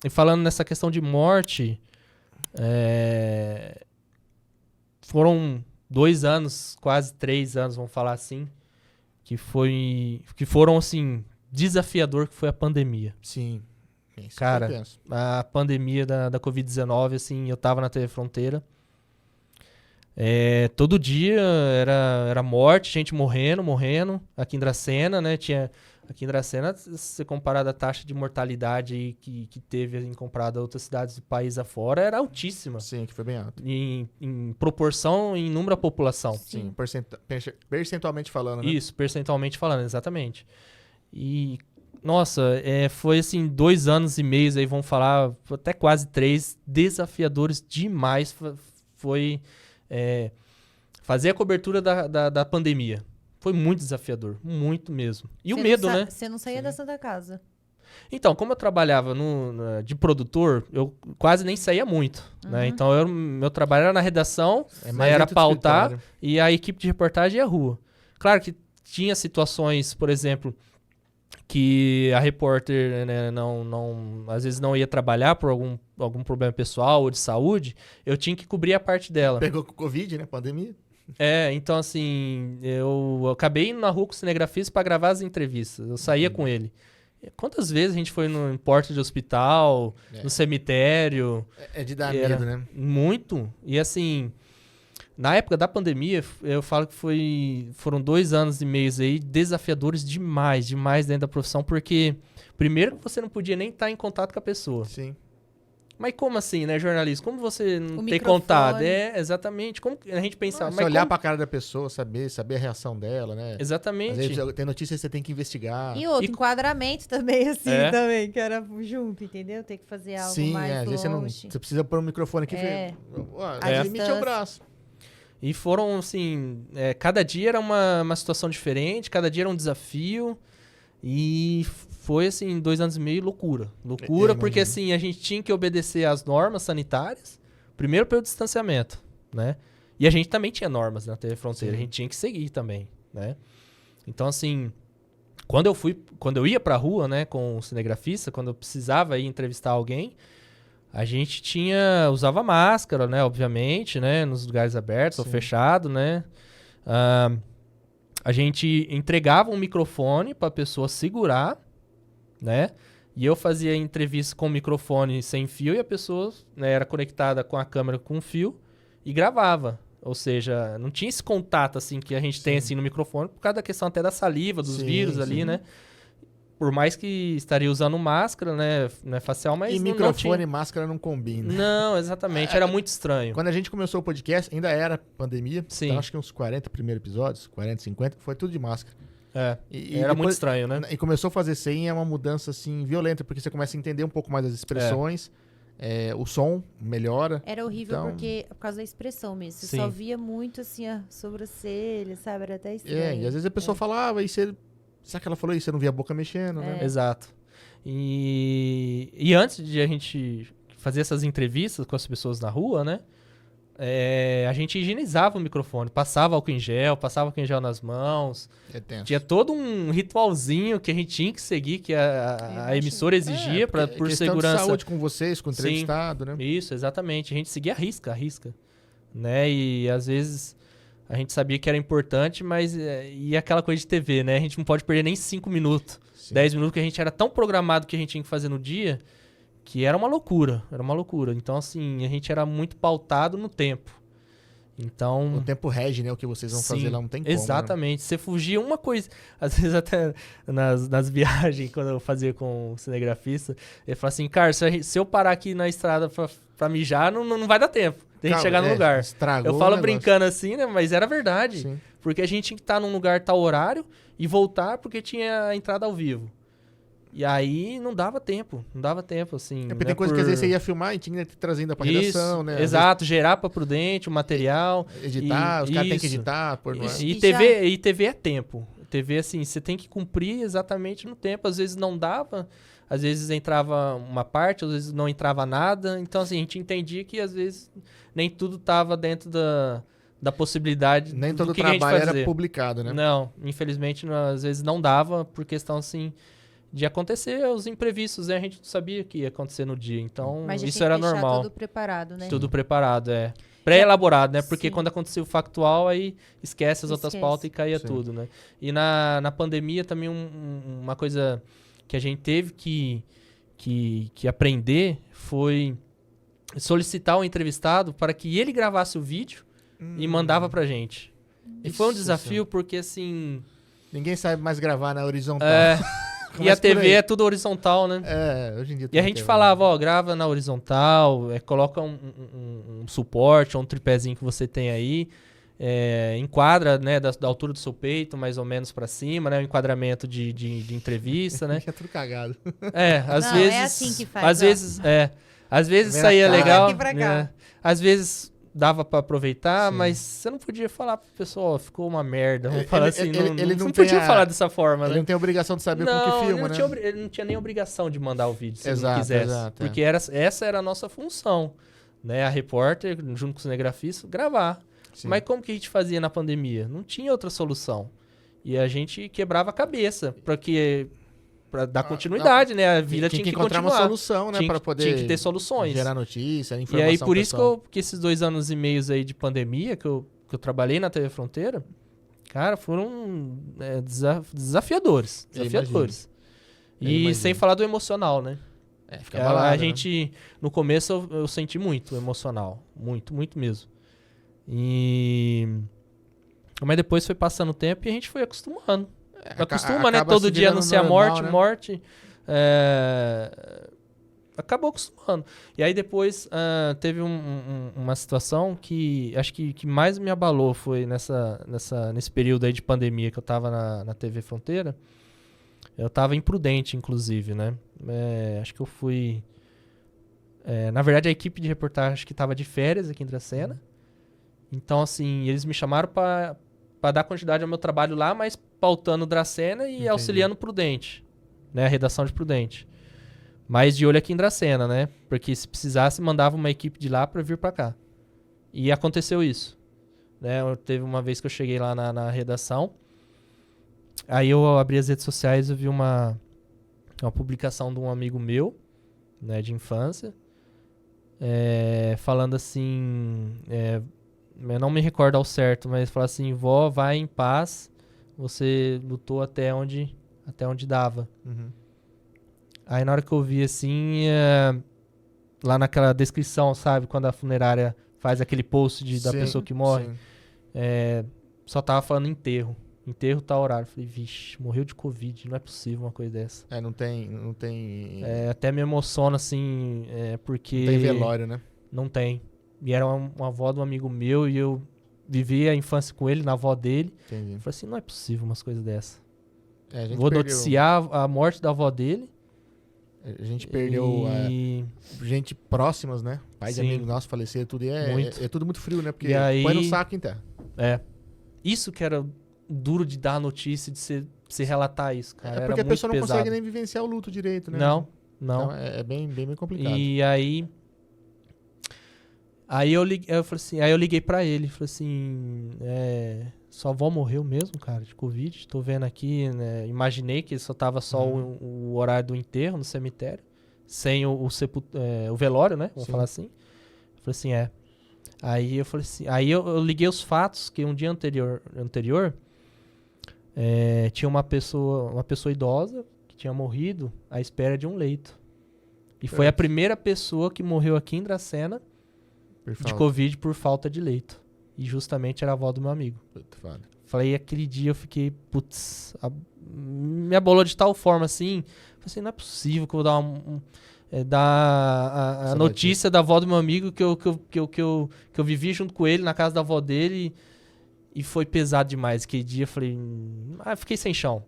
E falando nessa questão de morte, foram 2 anos, quase 3 anos, vamos falar assim, que foram, assim, desafiador, que foi a pandemia. Sim. Isso Cara, foi tenso. a pandemia da Covid-19, assim, eu tava na TV Fronteira. Todo dia era morte, gente morrendo. Aqui em Dracena, né? Aqui em Dracena, se comparado à taxa de mortalidade aí que teve em comparado a outras cidades do país afora, era altíssima. Sim, que foi bem alto. Em proporção, em número à população. Sim, percentualmente falando, né? Isso, percentualmente falando, exatamente. E, nossa, foi assim, 2 anos e meio, aí vamos falar, até quase 3, desafiadores demais. Foi fazer a cobertura da pandemia. Foi muito desafiador, muito mesmo. E o medo, né? Você não saía da Santa Casa. Então, como eu trabalhava de produtor, eu quase nem saía muito, né? Então, meu trabalho era na redação, mais era dentro do pautar, escritório. e a equipe de reportagem ia à rua. Claro que tinha situações, por exemplo, que a repórter, né, às vezes não ia trabalhar por algum problema pessoal ou de saúde, eu tinha que cobrir a parte dela. Pegou com o Covid, né? Pandemia. Então assim, eu acabei indo na rua com o cinegrafista para gravar as entrevistas. Eu saía com ele. Quantas vezes a gente foi em porta de hospital, no cemitério? É de dar medo, né? Muito. E assim, na época da pandemia, eu falo que foram 2 anos e meio aí desafiadores demais dentro da profissão, porque primeiro que você não podia nem estar em contato com a pessoa. Sim. Mas como assim, né, jornalista? Como você não ter microfone. contato? Exatamente. Como a gente pensava? Você Mas olhar como... pra cara da pessoa, saber a reação dela, né? Exatamente. Às vezes tem notícia que você tem que investigar. E outro, enquadramento também, assim, É. também, que era junto, entendeu? Tem que fazer algo Sim, mais às vezes você não. longe. Você precisa pôr um microfone aqui É. e limite o braço. E foram, assim, cada dia era uma situação diferente, cada dia era um desafio. E foi, assim, 2 anos e meio, loucura. Loucura, porque, assim, a gente tinha que obedecer às normas sanitárias, primeiro pelo distanciamento, né? E a gente também tinha normas na TV Fronteira, Sim. a gente tinha que seguir também, né? Então, assim, quando eu ia pra rua, né, com o cinegrafista, quando eu precisava ir entrevistar alguém, a gente usava máscara, né, obviamente, né, nos lugares abertos ou fechados, né? A gente entregava um microfone para a pessoa segurar, né? E eu fazia entrevista com o microfone sem fio e a pessoa, né, era conectada com a câmera com fio e gravava. Ou seja, não tinha esse contato assim que a gente tem assim no microfone por causa da questão até da saliva, dos vírus ali, né? Por mais que estaria usando máscara, né, facial, mas E não microfone tinha. e máscara não combinam. Não, exatamente, era muito estranho. Quando a gente começou o podcast, ainda era pandemia. Sim. Então, acho que uns 40 primeiros episódios, 40, 50, foi tudo de máscara. E Era depois- muito estranho, né? E começou a fazer sem, é uma mudança assim violenta, porque você começa a entender um pouco mais as expressões, o som melhora. Era horrível Então- porque, por causa da expressão mesmo. Você Sim. só via muito, assim, a sobrancelha, sabe? Era até estranho. E às vezes a pessoa falava, e você. Será que ela falou isso? Você não via a boca mexendo, né? Exato. E antes de a gente fazer essas entrevistas com as pessoas na rua, né? A gente higienizava o microfone, passava álcool em gel nas mãos. É tenso. Tinha todo um ritualzinho que a gente tinha que seguir, que a emissora exigia por questão segurança. de saúde com vocês, com o Sim. entrevistado, né? Isso, exatamente. A gente seguia a risca, né? E às vezes a gente sabia que era importante, mas e aquela coisa de TV, né? A gente não pode perder nem 5 minutos, Sim. 10 minutos, que a gente era tão programado que a gente tinha que fazer no dia, que era uma loucura. Então, assim, a gente era muito pautado no tempo. Então... O tempo rege, né? O que vocês vão fazer lá não tem como. Exatamente. Você fugia uma coisa... Às vezes até nas viagens, quando eu fazia com o cinegrafista, ele falava assim, cara, se eu parar aqui na estrada pra mijar, não vai dar tempo de a gente chegar no lugar. Estragou Eu falo o negócio. brincando assim, né? Mas era verdade. Sim. Porque a gente tinha que estar num lugar tal horário e voltar porque tinha a entrada ao vivo. E aí não dava tempo, assim. Porque tem coisa que às vezes você ia filmar e tinha que trazer ainda pra redação, né? Às Exato, gerar pra Prudente o material. vezes editar, os caras têm que isso. editar, pôr no ar. Isso. E TV é tempo. TV, assim, você tem que cumprir exatamente no tempo. Às vezes não dava, às vezes entrava uma parte, às vezes não entrava nada. Então, assim, a gente entendia que às vezes nem tudo estava dentro da possibilidade Nem do todo o que a gente trabalho fazia. era publicado, né? Não, infelizmente, às vezes não dava por questão, assim, de acontecer os imprevistos, né? A gente não sabia que ia acontecer no dia, então Mas já isso tinha era que deixar normal. tudo preparado, né? Tudo preparado, pré-elaborado, né? Porque Sim. quando acontecia o factual, aí esquece as outras Esquece. pautas e caía Sim. tudo, né? E na pandemia também uma coisa que a gente teve que aprender foi solicitar o entrevistado para que ele gravasse o vídeo e mandava pra gente. E foi um Isso, desafio sim. porque, assim... Ninguém sabe mais gravar na horizontal. e a Começa por TV aí. é tudo horizontal, né? Hoje em dia E a tudo gente tem, falava, ó, grava na horizontal, coloca um suporte, um tripézinho que você tem aí, enquadra, né, da altura do seu peito, mais ou menos pra cima, né, o enquadramento de entrevista, né? É tudo cagado. Às Não, vezes... é assim que faz, Às ó. vezes, às vezes Vem na saía cara. legal, Daqui pra cá. né? Às vezes dava pra aproveitar, Sim. mas você não podia falar pro pessoal, ó, ficou uma merda, vamos Ele- falar ele- assim, ele- não, ele não não tem podia a- falar dessa forma, Ele né? não tem obrigação de saber com que filma, ele não né? tinha, ele não tinha nem obrigação de mandar o vídeo, se ele não Exato, quisesse. exato, Porque essa era a nossa função, né? A repórter, junto com o cinegrafista, gravar. Sim. Mas como que a gente fazia na pandemia? Não tinha outra solução. E a gente quebrava a cabeça pra dar continuidade, né? A vida tinha que encontrar continuar. uma solução, né? Tinha Pra que- poder tinha que ter soluções. gerar notícia, E informação aí, por isso pessoal. que esses 2 anos e meio aí de pandemia, que eu trabalhei na TV Fronteira, cara, foram desafiadores. Eu Desafiadores. Eu E imagino. sem falar do emocional, né? Fica abalado, A né? gente, no começo, eu senti muito o emocional. Muito, muito mesmo. Mas depois foi passando o tempo e a gente foi acostumando. Acostuma, né? acaba Todo se dia virando anunciar normal, morte, né? morte. Acabou acostumando. E aí depois teve uma situação que acho que mais me abalou foi nesse período aí de pandemia que eu tava na TV Fronteira. Eu tava imprudente, inclusive, né? Acho que eu fui... na verdade, a equipe de reportagem acho que tava de férias aqui em Dracena. Então, assim, eles me chamaram para dar continuidade ao meu trabalho lá, mas pautando Dracena e Entendi. auxiliando Prudente, né? A redação de Prudente. Mas de olho aqui em Dracena, né? Porque se precisasse, mandava uma equipe de lá para vir para cá. E aconteceu isso. Né? Teve uma vez que eu cheguei lá na redação, aí eu abri as redes sociais e vi uma publicação de um amigo meu, né, de infância, falando assim... eu não me recordo ao certo, mas fala assim, vó, vai em paz, você lutou até onde dava. Uhum. Aí na hora que eu vi assim, lá naquela descrição, sabe, quando a funerária faz aquele post da Sim, pessoa que morre, sim. só tava falando enterro tal horário. Falei, vixe, morreu de Covid, não é possível uma coisa dessa. Não tem... Até me emociona assim, porque... Não tem velório, né? Não tem. E era uma avó de um amigo meu e eu vivi a infância com ele, na avó dele. Entendi. Falei assim, não é possível umas coisas dessas. A gente Vou perdeu- noticiar a morte da avó dele. A gente perdeu gente próximas, né? Pai de Sim. amigo nosso faleceram, tudo. E Muito. é tudo muito frio, né? Porque E aí- põe no saco em terra. Isso que era duro de dar a notícia, de se relatar isso, cara. É Era porque a muito pessoa não pesado. consegue nem vivenciar o luto direito, né? Não. Então é bem complicado. E aí eu falei assim, aí eu liguei pra ele, falei assim, sua avó morreu mesmo, cara, de Covid, tô vendo aqui, né? Imaginei que só tava só o horário do enterro no cemitério, sem o velório, né? Vamos Sim. falar assim. Eu falei assim, Aí eu falei assim, aí eu liguei os fatos que um dia anterior tinha uma pessoa idosa que tinha morrido à espera de um leito. E foi a Certo. primeira pessoa que morreu aqui em Dracena Por de falta. Covid por falta de leito. E justamente era a avó do meu amigo. Puta, foda. Falei, aquele dia eu fiquei, me abolou de tal forma assim. Falei assim, não é possível que eu vou dar dar a Essa notícia da avó do meu amigo que eu vivi junto com ele na casa da avó dele. E foi pesado demais. Aquele dia eu falei, fiquei sem chão.